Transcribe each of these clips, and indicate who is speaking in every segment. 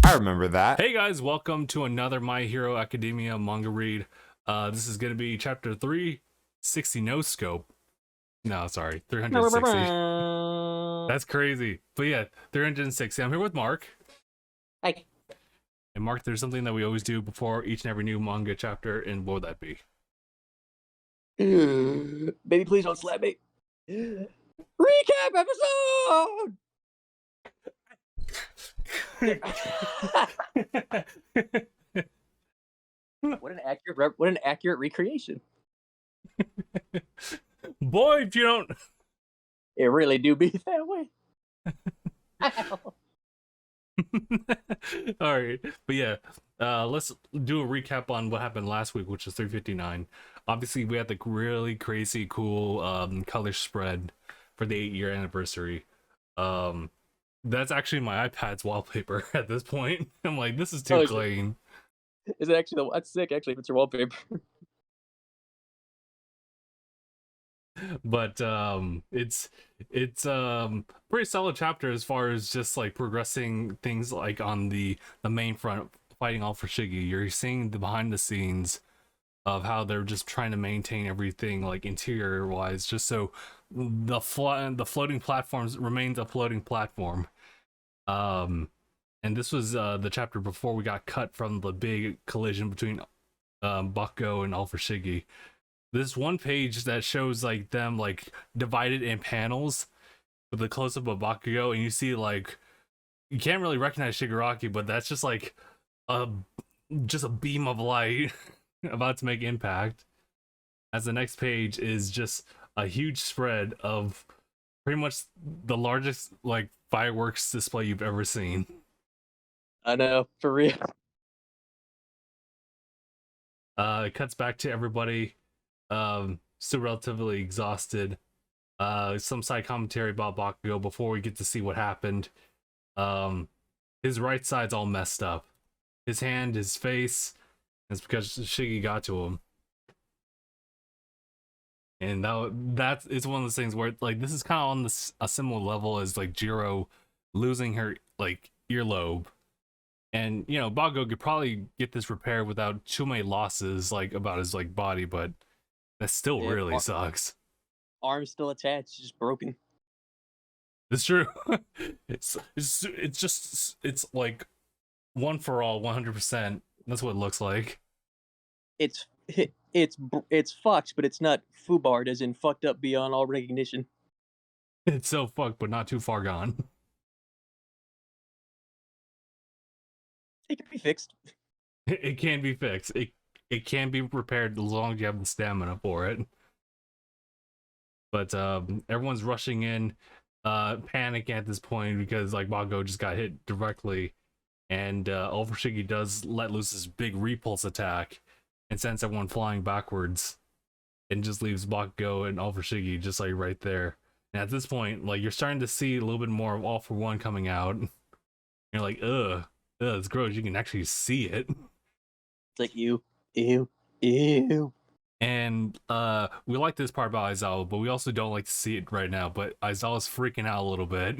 Speaker 1: I remember that.
Speaker 2: Hey guys, welcome to another My Hero Academia manga read. This is going to be chapter 360 no scope. No, sorry, 360. That's crazy. But yeah, 360. I'm here with Mark.
Speaker 3: Hi.
Speaker 2: And Mark, there's something that we always do before each and every new manga chapter, and what would that be?
Speaker 3: Baby, please don't slap me. Recap episode! What an accurate recreation.
Speaker 2: Boy, if you don't...
Speaker 3: It really do be that way.
Speaker 2: All right, but yeah, let's do a recap on what happened last week, which was 359. Obviously, we had the really crazy cool color spread for the 8-year anniversary. That's actually my iPad's wallpaper at this point. I'm like, this is too clean.
Speaker 3: Is it actually that's sick? Actually, if it's your wallpaper.
Speaker 2: But it's pretty solid chapter as far as just like progressing things like on the main front, fighting all for Shiggy. You're seeing the behind the scenes of how they're just trying to maintain everything like interior wise, just so the floating platforms remains a floating platform. And this was the chapter before we got cut from the big collision between Bakugo and all for Shiggy. This one page that shows like them like divided in panels with a close-up of Bakugo, and you see like you can't really recognize Shigaraki, but that's just like a beam of light about to make impact. As the next page is just a huge spread of pretty much the largest like fireworks display you've ever seen.
Speaker 3: I know, for real.
Speaker 2: It cuts back to everybody still relatively exhausted. Some side commentary about Bakugo before we get to see what happened. His right side's all messed up. His hand, his face, it's because Shiggy got to him. And that's it's one of those things where like this is kind of on a similar level as like Jiro losing her like earlobe. And you know, Bakugo could probably get this repaired without too many losses like about his like body, but that still really sucks.
Speaker 3: Arm's still attached, just broken.
Speaker 2: It's true. it's like one for all, 100%. That's what it looks like.
Speaker 3: It's fucked, but it's not foobarred, as in fucked up beyond all recognition.
Speaker 2: It's so fucked, but not too far gone.
Speaker 3: It can be fixed.
Speaker 2: It can be fixed. It can be repaired as long as you have the stamina for it. But everyone's rushing in, panicking at this point because like Bakugo just got hit directly, and Overshiggy does let loose this big repulse attack and sends everyone flying backwards, and just leaves Bakugo and Overshiggy just like right there. And at this point, like you're starting to see a little bit more of All for One coming out. You're like, ugh, it's gross. You can actually see it.
Speaker 3: It's like ew.
Speaker 2: And we like this part about Aizawa, but we also don't like to see it right now. But Aizawa's freaking out a little bit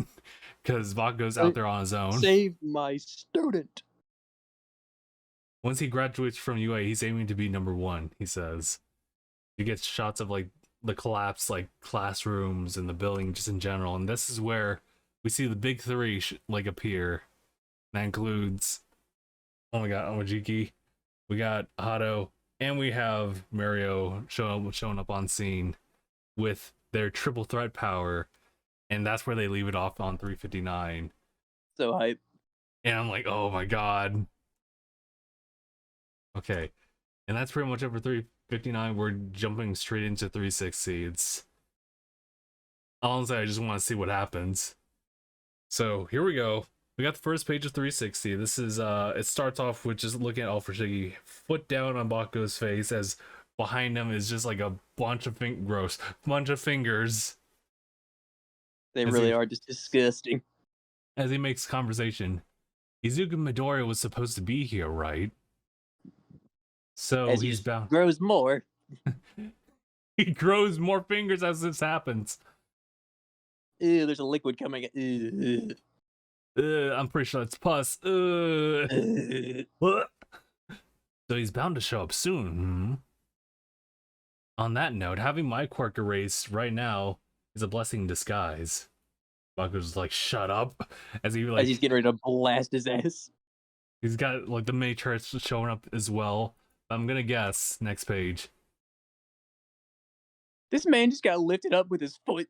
Speaker 2: because Bakugo's out there on his own.
Speaker 3: Save my student.
Speaker 2: Once he graduates from UA, he's aiming to be #1, he says. He gets shots of like the collapsed like classrooms and the building just in general. And this is where we see the big three like appear. That includes, oh my god, Omajiki, we got Hato, and we have Mario showing up on scene with their triple threat power, and that's where they leave it off on 359.
Speaker 3: So hype.
Speaker 2: And I'm like, oh my god. Okay, and that's pretty much it for 359. We're jumping straight into 360. It's honestly, I just want to see what happens. So here we go. We got the first page of 360. This is it starts off with just looking at All for Shiggy, foot down on Bakugo's face, as behind him is just like a bunch of fingers.
Speaker 3: They really are just disgusting.
Speaker 2: As he makes conversation, Izuku Midoriya was supposed to be here, right? So
Speaker 3: as
Speaker 2: he's bound.
Speaker 3: Grows more.
Speaker 2: He grows more fingers as this happens.
Speaker 3: Ew, there's a liquid coming. Ew.
Speaker 2: I'm pretty sure it's pus. So he's bound to show up soon. Hmm? On that note, having my quirk erased right now is a blessing in disguise. Bakugo's like, shut up. As he
Speaker 3: As he's
Speaker 2: like,
Speaker 3: getting ready to blast his ass.
Speaker 2: he's got like the mini turrets showing up as well. I'm gonna guess next page.
Speaker 3: This man just got lifted up with his foot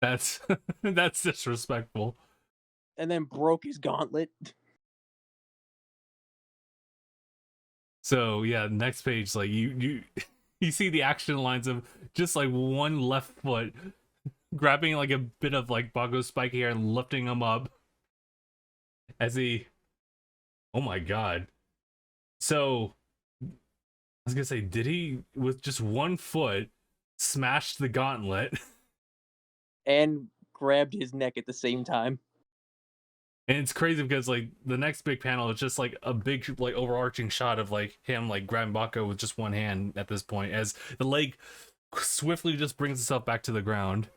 Speaker 2: That's that's disrespectful.
Speaker 3: and then broke his gauntlet.
Speaker 2: So yeah, next page, like you you see the action lines of just like one left foot grabbing like a bit of like Bakugo's spiky hair and lifting him up as he, oh my god. So I was gonna say, did he with just one foot smash the gauntlet?
Speaker 3: And grabbed his neck at the same time.
Speaker 2: And it's crazy because like the next big panel is just like a big like overarching shot of like him like grabbing Bakugo with just one hand at this point as the leg swiftly just brings itself back to the ground.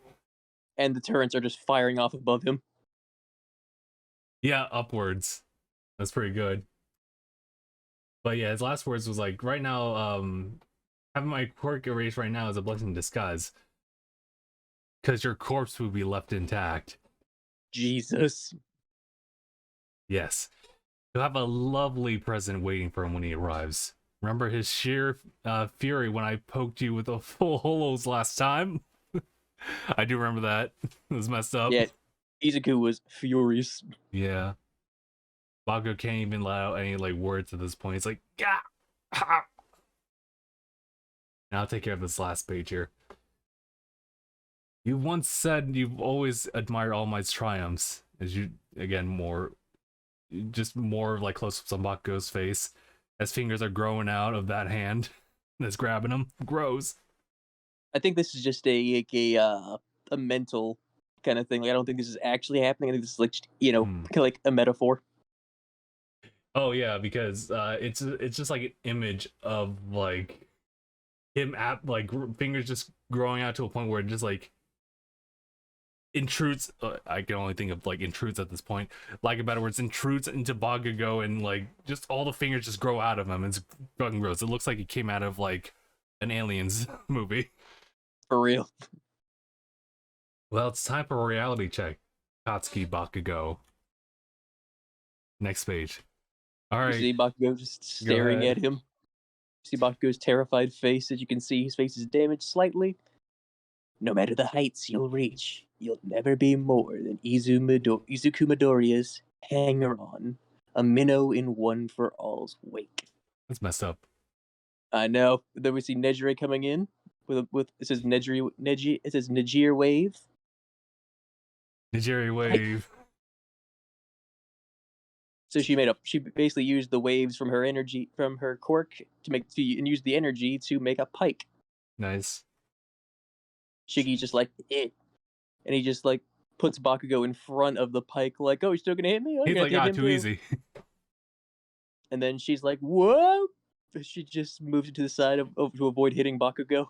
Speaker 3: And the turrets are just firing off above him.
Speaker 2: Yeah, upwards. That's pretty good. But yeah, his last words was like, right now, having my quirk erased right now is a blessing in disguise. Because your corpse would be left intact.
Speaker 3: Jesus.
Speaker 2: Yes. He'll have a lovely present waiting for him when he arrives. Remember his sheer fury when I poked you with the full holos last time? I do remember that. It was messed up.
Speaker 3: Yeah, Izuku was furious.
Speaker 2: Yeah. Bakugo can't even let out any like words at this point. He's like, Gah! Ha! Now I'll take care of this last page here. You once said you've always admired All Might's triumphs. As you, again, just more like close-ups on Bakugo's face as fingers are growing out of that hand that's grabbing him. Grows.
Speaker 3: I think this is just a mental kind of thing. Like, I don't think this is actually happening. I think this is like, kind of like a metaphor.
Speaker 2: Oh yeah, because it's just like an image of like him at like fingers just growing out to a point where it just like intrudes. I can only think of like intrudes at this point. Like a better words, intrudes into Bakugo and like just all the fingers just grow out of him. It's fucking gross. It looks like it came out of like an Aliens movie.
Speaker 3: For real.
Speaker 2: Well, it's time for a reality check. Katsuki Bakugo. Next page. All right.
Speaker 3: You see Bakugo just staring at him. You see Bakugo's terrified face. As you can see, his face is damaged slightly. No matter the heights you'll reach, you'll never be more than Izuku Midoriya's hanger-on, a minnow in one for all's wake.
Speaker 2: That's messed up.
Speaker 3: I know. Then we see Nejire coming in with it says Neji. It says Nejire wave.
Speaker 2: Nigeri wave.
Speaker 3: So she basically used the waves from her energy from her quirk and use the energy to make a pike.
Speaker 2: Nice.
Speaker 3: Shiggy's just like it, and he just like puts Bakugo in front of the pike, like, "Oh, you're still gonna hit me? Oh,
Speaker 2: He's like,
Speaker 3: him
Speaker 2: too
Speaker 3: too."
Speaker 2: easy.
Speaker 3: And then she's like, "Whoa!" She just moves it to the side to avoid hitting Bakugo.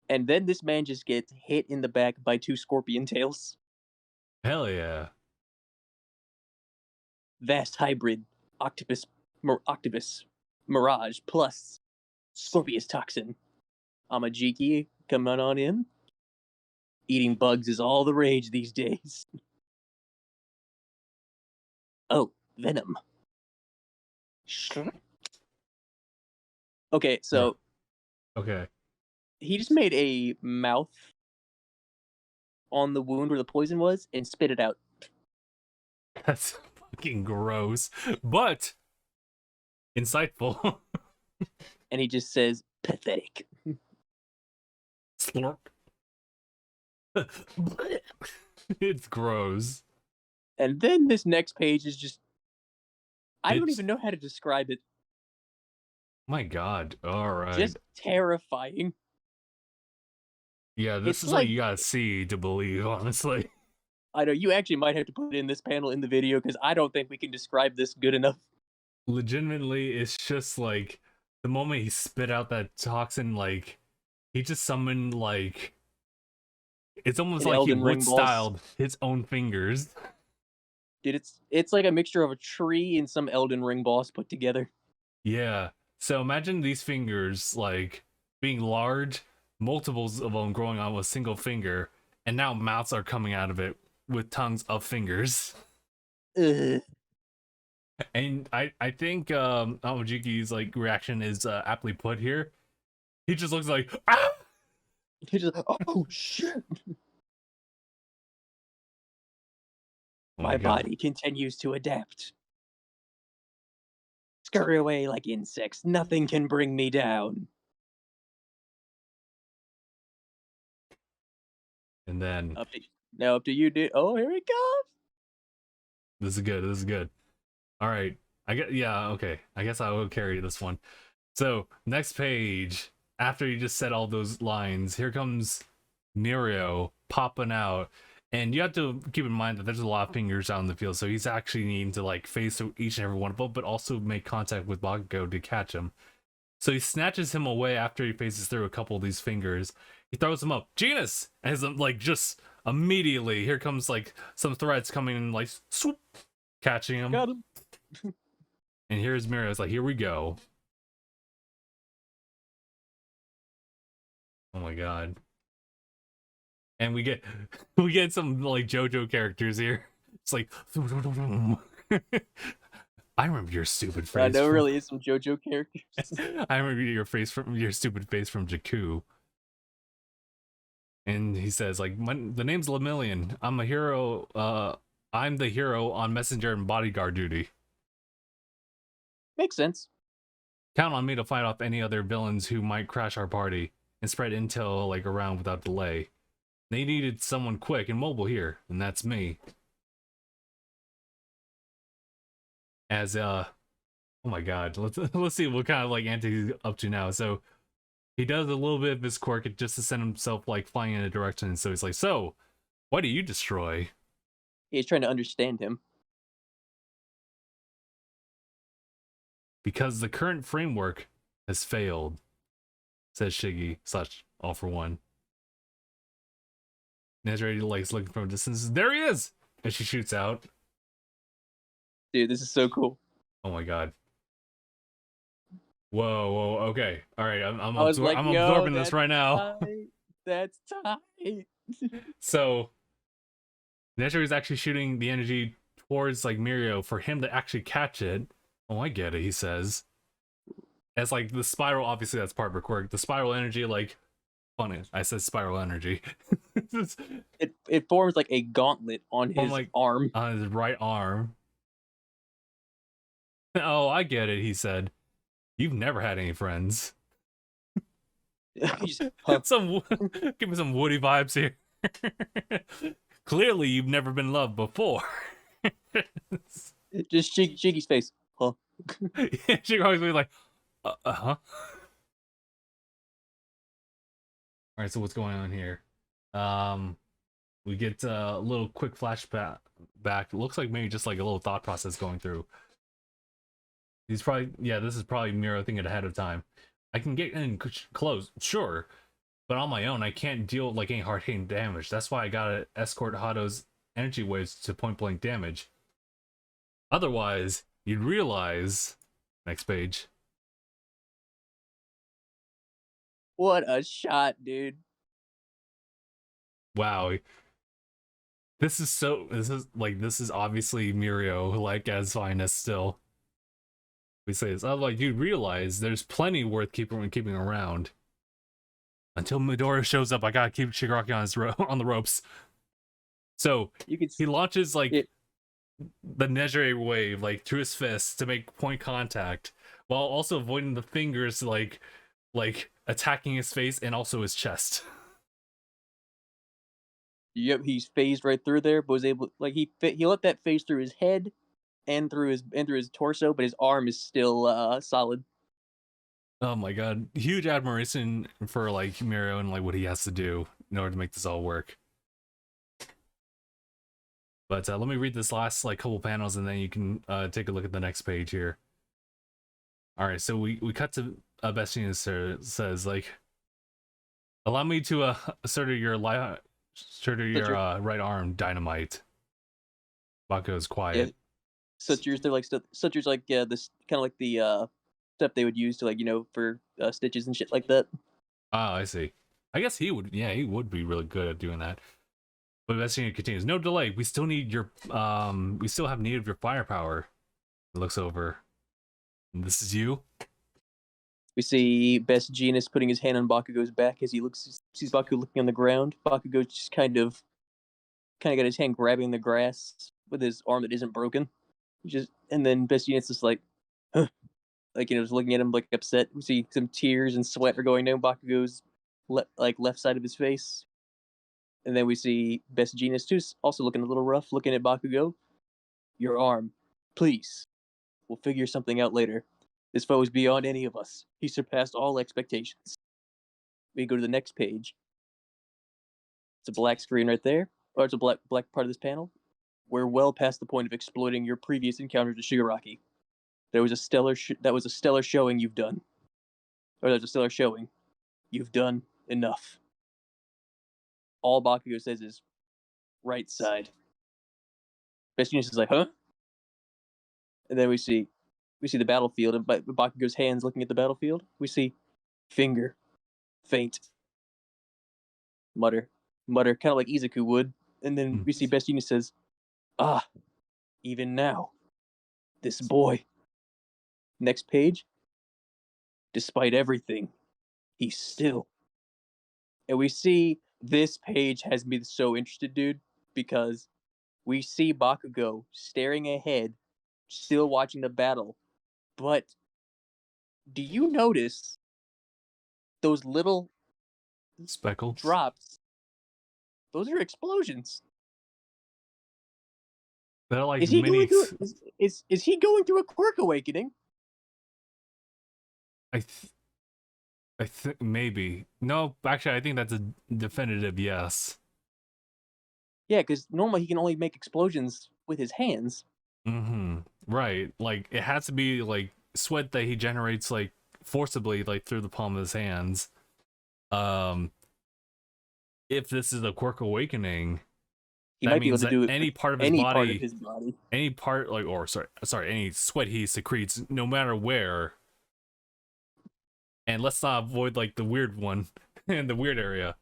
Speaker 3: And then this man just gets hit in the back by 2 scorpion tails.
Speaker 2: Hell yeah.
Speaker 3: Vast hybrid octopus mirage plus Scorpius toxin. Amajiki coming on in. Eating bugs is all the rage these days. Oh, venom. Okay, so
Speaker 2: Okay.
Speaker 3: he just made a mouth on the wound where the poison was and spit it out.
Speaker 2: That's fucking gross, but insightful.
Speaker 3: And he just says, pathetic.
Speaker 2: Slurp. It's gross.
Speaker 3: And then this next page is just... I don't even know how to describe it.
Speaker 2: My god. Alright.
Speaker 3: Just terrifying.
Speaker 2: Yeah, this is like, what you gotta see to believe, honestly.
Speaker 3: I know, you actually might have to put in this panel in the video, because I don't think we can describe this good enough.
Speaker 2: Legitimately, it's just like, the moment he spit out that toxin, like, he just summoned, like, it's almost like he wood-styled his own fingers.
Speaker 3: Dude, it's like a mixture of a tree and some Elden Ring boss put together.
Speaker 2: Yeah. So imagine these fingers like being large, multiples of them growing on with a single finger, and now mouths are coming out of it with tongues of fingers.
Speaker 3: Ugh.
Speaker 2: And I think Aojiki's like reaction is aptly put here. He just looks like ah!
Speaker 3: He just, oh shit!
Speaker 2: Oh
Speaker 3: My
Speaker 2: God.
Speaker 3: body continues to adapt. Scurry away like insects. Nothing can bring me down.
Speaker 2: And then
Speaker 3: Now up to you, dude. Oh, here it comes.
Speaker 2: this is good. This is good. All right. I get yeah, okay. I guess I will carry this one. So, next page, after you just said all those lines, here comes Mirio popping out. And you have to keep in mind that there's a lot of fingers out in the field, so he's actually needing to like face each and every one of them, but also make contact with Bakugo to catch him. So he snatches him away after he faces through a couple of these fingers. He throws him up. Genus! As like just immediately, here comes like some threads coming in, like swoop, catching him.
Speaker 3: Got him.
Speaker 2: And here's Mirio. It's like, here we go. Oh my god. And we get some like JoJo characters here. It's like I remember your stupid face.
Speaker 3: I know really is some JoJo characters.
Speaker 2: I remember your stupid face from Jakku. And he says like the name's Lemillion. I'm a hero. I'm the hero on messenger and bodyguard duty.
Speaker 3: Makes sense.
Speaker 2: Count on me to fight off any other villains who might crash our party and spread intel like around without delay. They needed someone quick and mobile here, and that's me. As oh my god, let's see what kind of like antics he's up to now. So he does a little bit of his quirk just to send himself like flying in a direction. So he's like, so why do you destroy?
Speaker 3: He's trying to understand him.
Speaker 2: Because the current framework has failed, says Shiggy / All for One. Nezra likes looking from a distance. There he is! And she shoots out.
Speaker 3: Dude, this is so cool.
Speaker 2: Oh my god. Whoa, okay. Alright, I'm
Speaker 3: like,
Speaker 2: absorbing this right now.
Speaker 3: Tight. That's tight.
Speaker 2: So Nezra is actually shooting the energy towards like Mirio for him to actually catch it. Oh, I get it, he says. As like the spiral, obviously that's part of her quirk. The spiral energy, like, funny, I said spiral energy.
Speaker 3: it forms like a gauntlet on his arm.
Speaker 2: On his right arm. Oh, I get it, he said. You've never had any friends.
Speaker 3: Just,
Speaker 2: give me some Woody vibes here. Clearly, you've never been loved before.
Speaker 3: Just Shiggy's face. Huh?
Speaker 2: She always be like, huh? Alright, so what's going on here? We get a little quick flashback. It looks like maybe just like a little thought process going through. He's probably, yeah, this is probably Mirio thinking ahead of time. I can get in close, sure, but on my own, I can't deal like any hard-hitting damage. That's why I gotta escort Hato's energy waves to point-blank damage. Otherwise, you'd realize... Next page.
Speaker 3: What a shot, dude.
Speaker 2: Wow. This is obviously Mirio, like, as finest still. We say this. Otherwise, you'd realize there's plenty worth keeping around. Until Midoriya shows up, I gotta keep Shigaraki on the ropes. So, he launches, like, the Nezra wave, like, through his fists to make point contact, while also avoiding the fingers, like attacking his face and also his chest.
Speaker 3: Yep, he's phased right through there, but was able, like, he let that phase through his head and through his torso, but his arm is still solid.
Speaker 2: Oh my god, huge admiration for like Mirio and like what he has to do in order to make this all work. But let me read this last like couple panels and then you can take a look at the next page here. All right, so we cut to Bestina says like, allow me to assert your right arm, Dynamite. Bakugo's
Speaker 3: Yeah,
Speaker 2: quiet.
Speaker 3: sutures. They're like sutures, like this kind of like the stuff they would use to like for stitches and shit like that.
Speaker 2: Ah, I see. I guess he would. Yeah, he would be really good at doing that. But Vestigian continues. No delay. We still need your. We still have need of your firepower. He looks over. And this is you.
Speaker 3: We see Best Jeanist putting his hand on Bakugo's back as he sees Bakugo looking on the ground. Bakugo just kind of got his hand grabbing the grass with his arm that isn't broken. And then Best Jeanist is like, huh. Like just looking at him like upset. We see some tears and sweat are going down Bakugo's left side of his face. And then we see Best Jeanist too, also looking a little rough, looking at Bakugo. Your arm, please. We'll figure something out later. This foe is beyond any of us. He surpassed all expectations. We go to the next page. It's a black screen right there, or it's a black part of this panel. We're well past the point of exploiting your previous encounters with Shigaraki. That was a stellar showing you've done. Or that was a stellar showing. You've done enough. All Bakugo says is right side. Best Genius is like, huh? And then we see the battlefield, and Bakugo's hands looking at the battlefield. We see finger, faint, mutter, kind of like Izuku would. And then we see Best Genius says, ah, even now, this boy. Next page. Despite everything, he's still. And we see this page has me so interested, dude, because we see Bakugo staring ahead, still watching the battle. But do you notice those little
Speaker 2: Speckles.
Speaker 3: drops? Those are explosions.
Speaker 2: They're like
Speaker 3: Is he
Speaker 2: mini.
Speaker 3: going through? Is he going through a quirk awakening?
Speaker 2: I think maybe. No, actually, I think that's a definitive yes.
Speaker 3: Yeah, because normally he can only make explosions with his hands.
Speaker 2: Mm-hmm. Right. Like it has to be like sweat that he generates like forcibly like through the palm of his hands. Um if this is a quirk awakening,
Speaker 3: He
Speaker 2: that
Speaker 3: might be able
Speaker 2: means
Speaker 3: to
Speaker 2: that
Speaker 3: do it
Speaker 2: any
Speaker 3: with
Speaker 2: part of his
Speaker 3: any part
Speaker 2: body,
Speaker 3: of his body.
Speaker 2: any part like or sorry, any sweat he secretes, no matter where. And let's not avoid like the weird one in the weird area.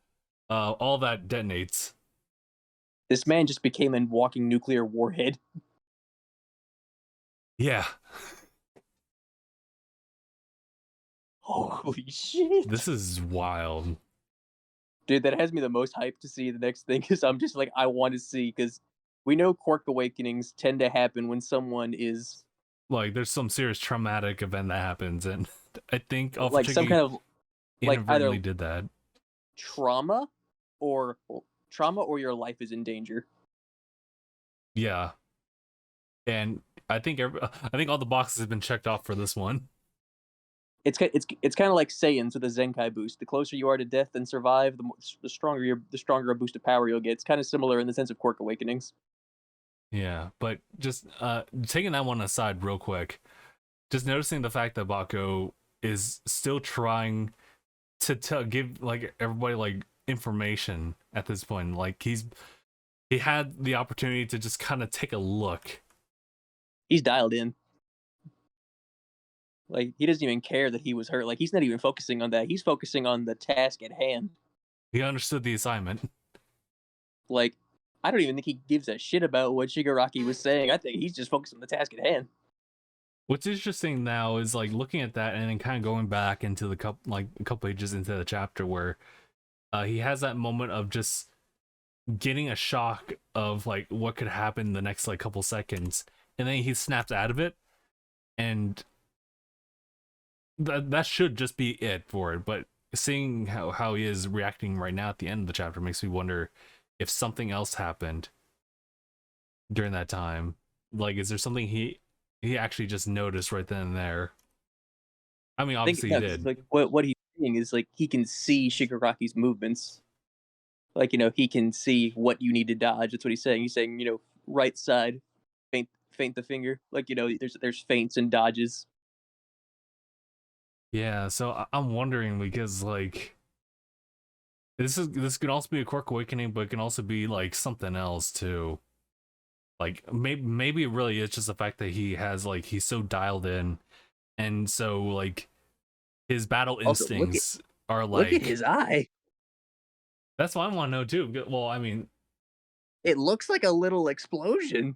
Speaker 2: All that detonates.
Speaker 3: This man just became a walking nuclear warhead.
Speaker 2: Yeah.
Speaker 3: Holy shit.
Speaker 2: This is wild.
Speaker 3: Dude, that has me the most hyped to see the next thing because I'm just like, I want to see, because we know quirk awakenings tend to happen when someone is
Speaker 2: Like there's some serious traumatic event that happens, and I think Alpha
Speaker 3: like some
Speaker 2: Chicky
Speaker 3: kind of like
Speaker 2: inadvertently
Speaker 3: either
Speaker 2: did that.
Speaker 3: trauma or your life is in danger.
Speaker 2: Yeah, and I think I think all the boxes have been checked off for this one.
Speaker 3: It's kind of like Saiyans with a Zenkai boost. The closer you are to death and survive, the stronger a boost of power you'll get. It's kind of similar in the sense of quirk awakenings.
Speaker 2: Yeah, but just taking that one aside real quick, just noticing the fact that Bako is still trying to give like everybody like information at this point. Like he had the opportunity to just kind of take a look.
Speaker 3: He's dialed in. Like he doesn't even care that he was hurt. Like he's not even focusing on that. He's focusing on the task at hand.
Speaker 2: He understood the assignment.
Speaker 3: Like I don't even think he gives a shit about what Shigaraki was saying. I think he's just focused on the task at hand.
Speaker 2: What's interesting now is like looking at that and then kind of going back into the a couple pages into the chapter where he has that moment of just getting a shock of like what could happen the next like couple seconds, and then he snaps out of it, and that should just be it for it. But seeing how he is reacting right now at the end of the chapter makes me wonder if something else happened during that time. Like, is there something he actually just noticed right then and there? I mean, obviously he did.
Speaker 3: Like what he's saying is like he can see Shigaraki's movements. Like he can see what you need to dodge. That's what he's saying. He's saying right side, feint the finger. Like there's feints and dodges.
Speaker 2: Yeah, so I'm wondering because like this could also be a quirk awakening, but it can also be like something else too. Like maybe it really is just the fact that he has like he's so dialed in, and so like his battle
Speaker 3: Also,
Speaker 2: instincts are
Speaker 3: look at
Speaker 2: like
Speaker 3: his eye.
Speaker 2: that's what I want to know too. Well, I mean,
Speaker 3: It looks like a little explosion.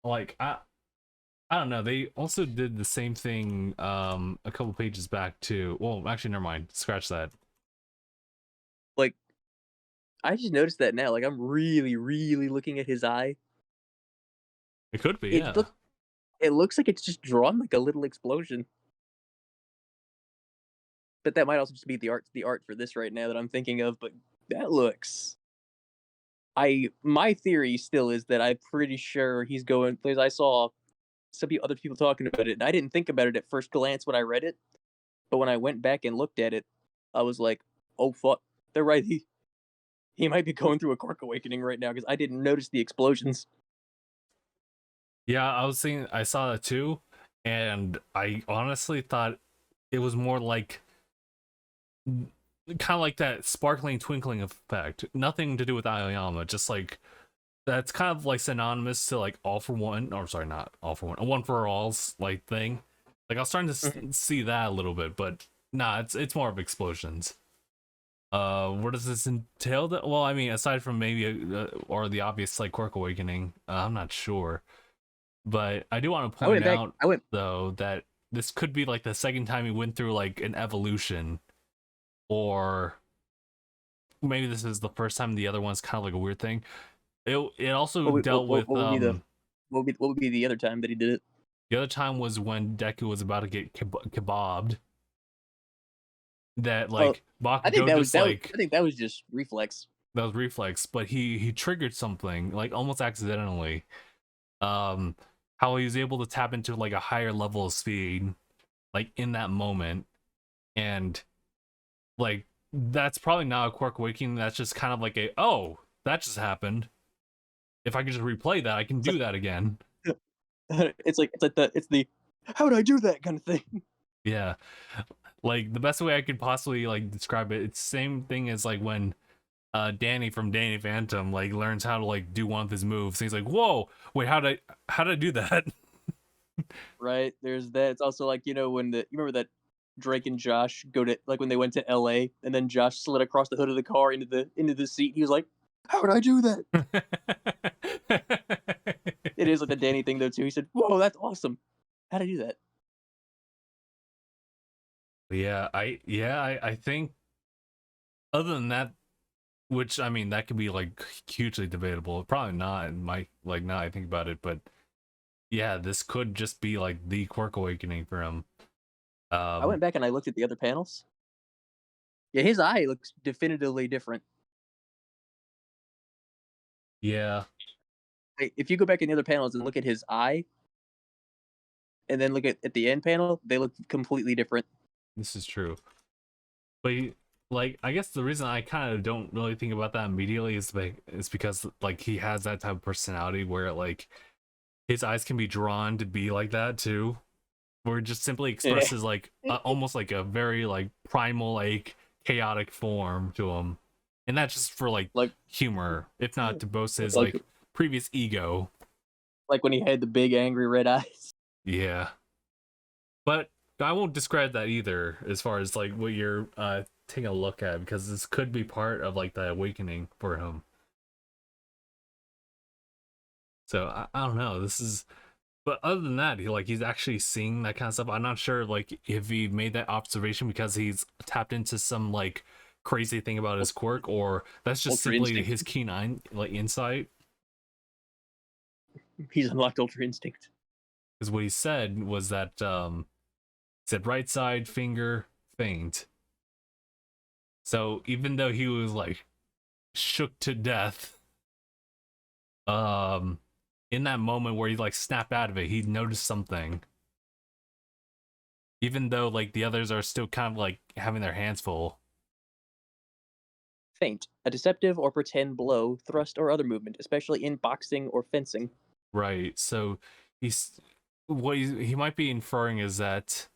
Speaker 2: like I don't know. They also did the same thing a couple pages back too. Well, actually, never mind. Scratch that.
Speaker 3: Like, I just noticed that now. Like, I'm really, really looking at his eye.
Speaker 2: It could be,
Speaker 3: It
Speaker 2: yeah.
Speaker 3: look, it looks like it's just drawn like a little explosion. But that might also just be the art for this right now that I'm thinking of. But that looks. My theory still is that I'm pretty sure he's going because I saw other people talking about it, and I didn't think about it at first glance when I read it. But when I went back and looked at it, I was like, "Oh fuck, they're right. He might be going through a quirk awakening right now because I didn't notice the explosions."
Speaker 2: Yeah, I was seeing I saw that too, and I honestly thought it was more like kind of like that sparkling twinkling effect. Nothing to do with Aoyama, just like that's kind of like synonymous to like all for one, or sorry, not all for one, a one for all's like thing. Like I was starting to
Speaker 3: Mhm.
Speaker 2: see that a little bit, but nah, it's more of explosions. What does this entail? Well, I mean, aside from maybe or the obvious like quirk awakening, I'm not sure. But I do want to
Speaker 3: I
Speaker 2: point
Speaker 3: went back.
Speaker 2: out
Speaker 3: I went.
Speaker 2: though that this could be like the second time he went through like an evolution, or maybe this is the first time the other one's kind of like a weird thing. It also dealt with
Speaker 3: What would be the what would be the other time that he did it?
Speaker 2: the other time was when Deku was about to get kebabbed. That
Speaker 3: Oh,
Speaker 2: like Bakugo just like
Speaker 3: I think that was just reflex.
Speaker 2: that was reflex, but he triggered something like almost accidentally. Um, how he was able to tap into like a higher level of speed, like in that moment, and like that's probably not a quirk awakening. That's just kind of like a oh that just happened. If I could just replay that, I can
Speaker 3: It's
Speaker 2: do that again.
Speaker 3: like it's the how would I do that kind of thing.
Speaker 2: Yeah, like the best way I could possibly like describe it, it's the same thing as like when Danny from Danny Phantom like learns how to like do one of his moves. And he's like, "Whoa, wait, how did I do that?"
Speaker 3: Right? There's that. It's also like when you remember that Drake and Josh go to like when they went to L.A. and then Josh slid across the hood of the car into the seat. He was like, "How would I do that?" It is like the Danny thing though too. He said, "Whoa, that's awesome. How'd I do that?"
Speaker 2: I think other than that, which I mean that could be like hugely debatable. Probably not. Might like now I think about it, but yeah, this could just be like the quirk awakening for him.
Speaker 3: I went back and I looked at the other panels. Yeah, his eye looks definitively different.
Speaker 2: Yeah,
Speaker 3: Like, if you go back in the other panels and look at his eye, and then look at the end panel, they look completely different.
Speaker 2: this is true. But like I guess the reason I kind of don't really think about that immediately is because like he has that type of personality where like his eyes can be drawn to be like that too, where it just simply
Speaker 3: Yeah.
Speaker 2: expresses like almost like a very like primal like chaotic form to him, and that's just for like
Speaker 3: like
Speaker 2: humor, if not to boast his
Speaker 3: like
Speaker 2: like previous ego.
Speaker 3: like when he had the big angry red eyes.
Speaker 2: Yeah, but I won't describe that either as far as like what you're taking a look at, because this could be part of like the awakening for him. So I don't know. This is, but other than that, he's actually seeing that kind of stuff. I'm not sure like if he made that observation because he's tapped into some like crazy thing about his quirk, or that's just
Speaker 3: Ultra
Speaker 2: simply
Speaker 3: instinct.
Speaker 2: his keen eye like insight.
Speaker 3: He's unlocked ultra instinct.
Speaker 2: Because what he said was that he said right side finger faint. So even though he was like shook to death, um, in that moment where he like snapped out of it, he noticed something. Even though like the others are still kind of like having their hands full.
Speaker 3: Feint, a deceptive or pretend blow, thrust, or other movement, especially in boxing or fencing.
Speaker 2: Right. So he's what he might be inferring is that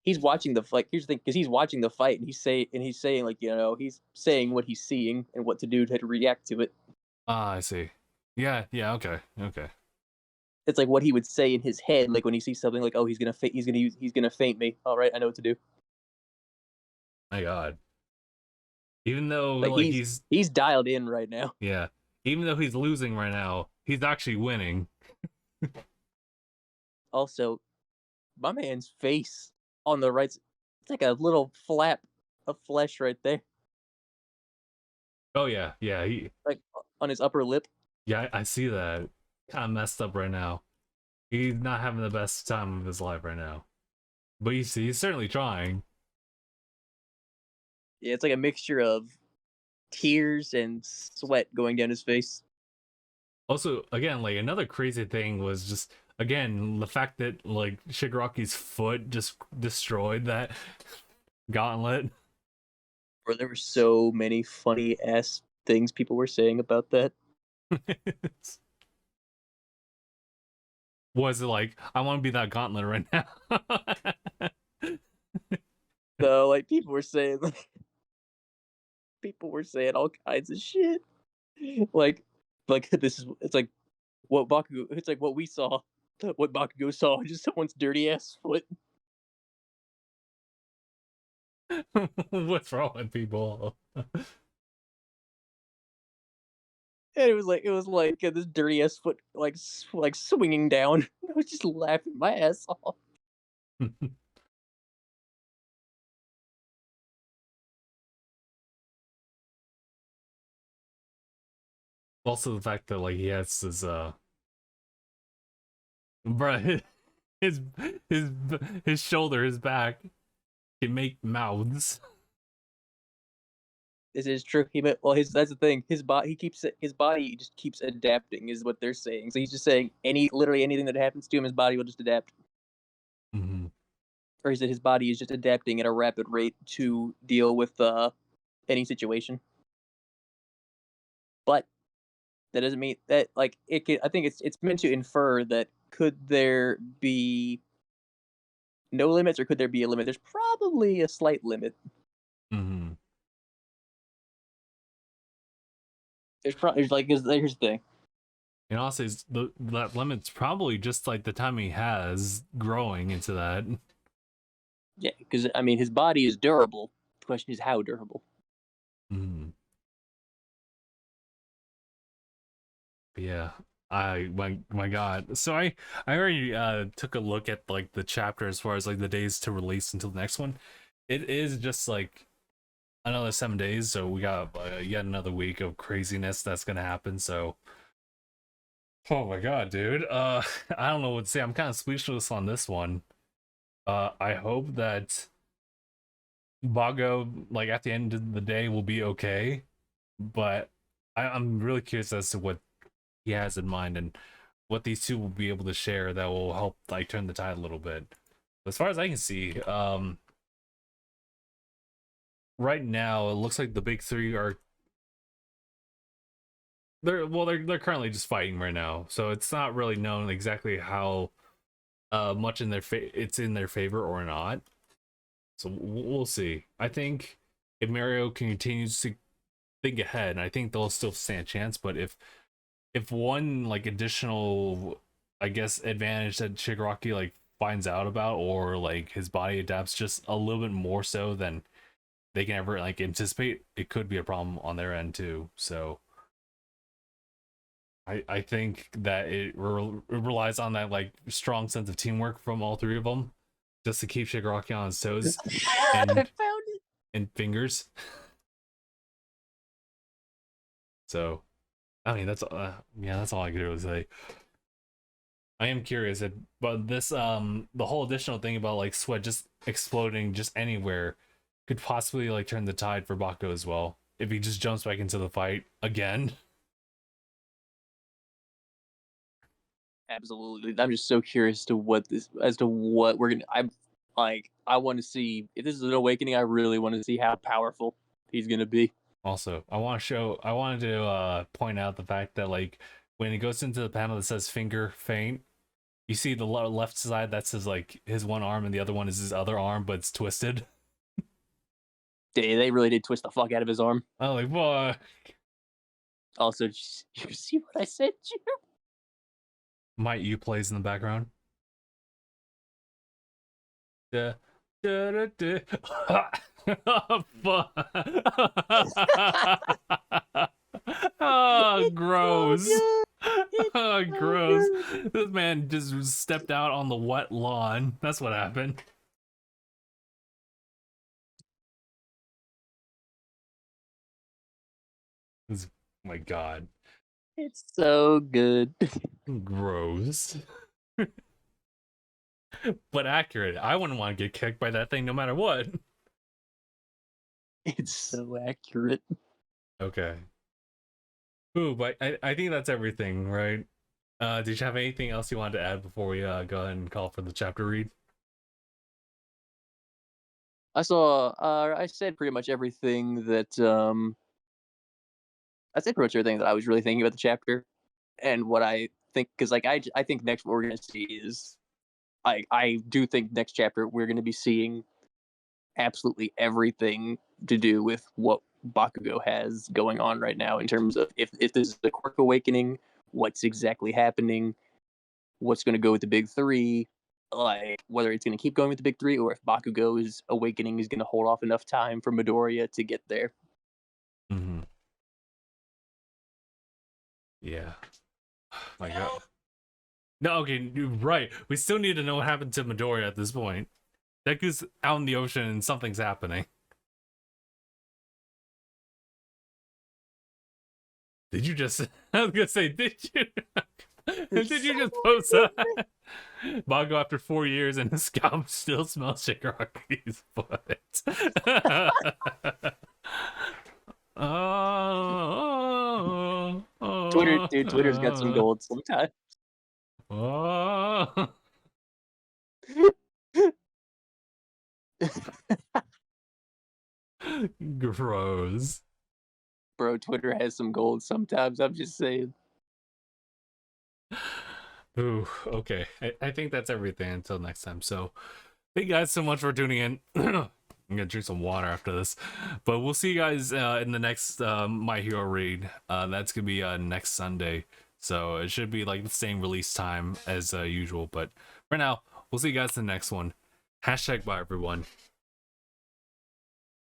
Speaker 3: he's watching the fight. Here's the thing, because he's watching the fight, and he's saying like, he's saying what he's seeing and what to do to react to it.
Speaker 2: Ah, I see. Yeah, okay.
Speaker 3: It's like what he would say in his head, like when he sees something like, oh, he's gonna faint me. All right, I know what to do.
Speaker 2: My God. Even though
Speaker 3: Like
Speaker 2: like
Speaker 3: he's dialed in right now.
Speaker 2: yeah, even though he's losing right now, he's actually winning.
Speaker 3: Also, my man's face on the right, it's like a little flap of flesh right there,
Speaker 2: Oh yeah,
Speaker 3: like on his upper lip.
Speaker 2: yeah, I see that. Kind of messed up right now. He's not having the best time of his life right now, but he's certainly trying.
Speaker 3: Yeah, it's like a mixture of tears and sweat going down his face.
Speaker 2: Also, again, like another crazy thing was just again the fact that like Shigaraki's foot just destroyed that gauntlet.
Speaker 3: Bro, there were so many funny ass things people were saying about that.
Speaker 2: Was it like I want to be that gauntlet right now?
Speaker 3: So like people were saying all kinds of shit. Like this is it's like what Bakugo it's like what we saw, what Bakugo saw, just someone's dirty ass foot.
Speaker 2: What's wrong with people?
Speaker 3: And it was like this dirty ass foot like swinging down. I was just laughing my ass off.
Speaker 2: Also, the fact that like he has his bruh, his his his shoulder, his back can make mouths.
Speaker 3: This is true. That's the thing. His body just keeps adapting, is what they're saying. So he's just saying literally anything that happens to him, his body will just adapt.
Speaker 2: Mm-hmm.
Speaker 3: Or is it his body is just adapting at a rapid rate to deal with any situation? But that doesn't mean that like it could. I think it's meant to infer that could there be no limits or could there be a limit? There's probably a slight limit.
Speaker 2: Mm-hmm.
Speaker 3: Here's the thing.
Speaker 2: And also, that limit's probably just like the time he has growing into that.
Speaker 3: Yeah, because I mean his body is durable. The question is how durable.
Speaker 2: Mm-hmm. Yeah, my God. So I already took a look at like the chapter as far as like the days to release until the next one. It is just like another 7 days, so we got yet another week of craziness that's gonna happen. So, oh my God, dude. I don't know what to say. I'm kind of speechless on this one. I hope that Bago, like at the end of the day, will be okay. But I'm really curious as to what he has in mind and what these two will be able to share that will help like turn the tide a little bit. As far as I can see, right now it looks like the big three are they're currently just fighting right now, so it's not really known exactly how much in it's in their favor or not. So we'll see. I think if Mario continues to think ahead, I think they'll still stand a chance. But if one like additional, I guess, advantage that Shigaraki like finds out about, or like his body adapts just a little bit more so than they can ever like anticipate, it could be a problem on their end too. So I think that it relies on that like strong sense of teamwork from all three of them just to keep Shigaraki on his toes
Speaker 3: I
Speaker 2: and
Speaker 3: found it.
Speaker 2: and fingers. So I mean that's that's all I could really say. I am curious, but this the whole additional thing about like sweat just exploding just anywhere could possibly like turn the tide for Bakugo as well if he just jumps back into the fight again.
Speaker 3: Absolutely. I'm just so curious to what we're gonna. I want to see if this is an awakening. I really want to see how powerful he's gonna be.
Speaker 2: Also, I wanted to point out the fact that like when he goes into the panel that says finger faint, You see the left side, that's his like his one arm, and the other one is his other arm, but it's twisted.
Speaker 3: They really did twist the fuck out of his arm.
Speaker 2: Oh, like boy.
Speaker 3: Also, you see what I sent you?
Speaker 2: Might You plays in the background. Da, da, da, da. Oh, fuck. Oh, gross. Oh, gross. This man just stepped out on the wet lawn. That's what happened. Oh my god.
Speaker 3: It's so good.
Speaker 2: Gross. But accurate. I wouldn't want to get kicked by that thing no matter what.
Speaker 3: It's so accurate.
Speaker 2: Okay. Ooh, but I think that's everything, right? Did you have anything else you wanted to add before we go ahead and call for the chapter read?
Speaker 3: I said pretty much everything that I was really thinking about the chapter, and what I think, because like I think next what we're gonna see is, I do think next chapter we're gonna be seeing absolutely everything to do with what Bakugo has going on right now, in terms of if this is the Quirk Awakening, what's exactly happening, what's going to go with the big three, like whether it's going to keep going with the big three, or if Bakugo's awakening is going to hold off enough time for Midoriya to get there.
Speaker 2: Mm-hmm. Yeah. My god. No, okay, you're right. We still need to know what happened to Midoriya at this point. Deku's out in the ocean and something's happening. Did you just... I was gonna say, did you... did you just post that? Bago after 4 years and his scalp still smells Shigaraki's foot.
Speaker 3: Twitter's got some gold sometimes.
Speaker 2: Gross.
Speaker 3: Bro, Twitter has some gold sometimes. I'm just saying.
Speaker 2: Ooh, okay. I think that's everything until next time. So, thank you guys so much for tuning in. I'm gonna drink some water after this, but we'll see you guys in the next My Hero read. That's gonna be next Sunday, so it should be like the same release time as usual. But for now, we'll see you guys in the next one. #bye everyone.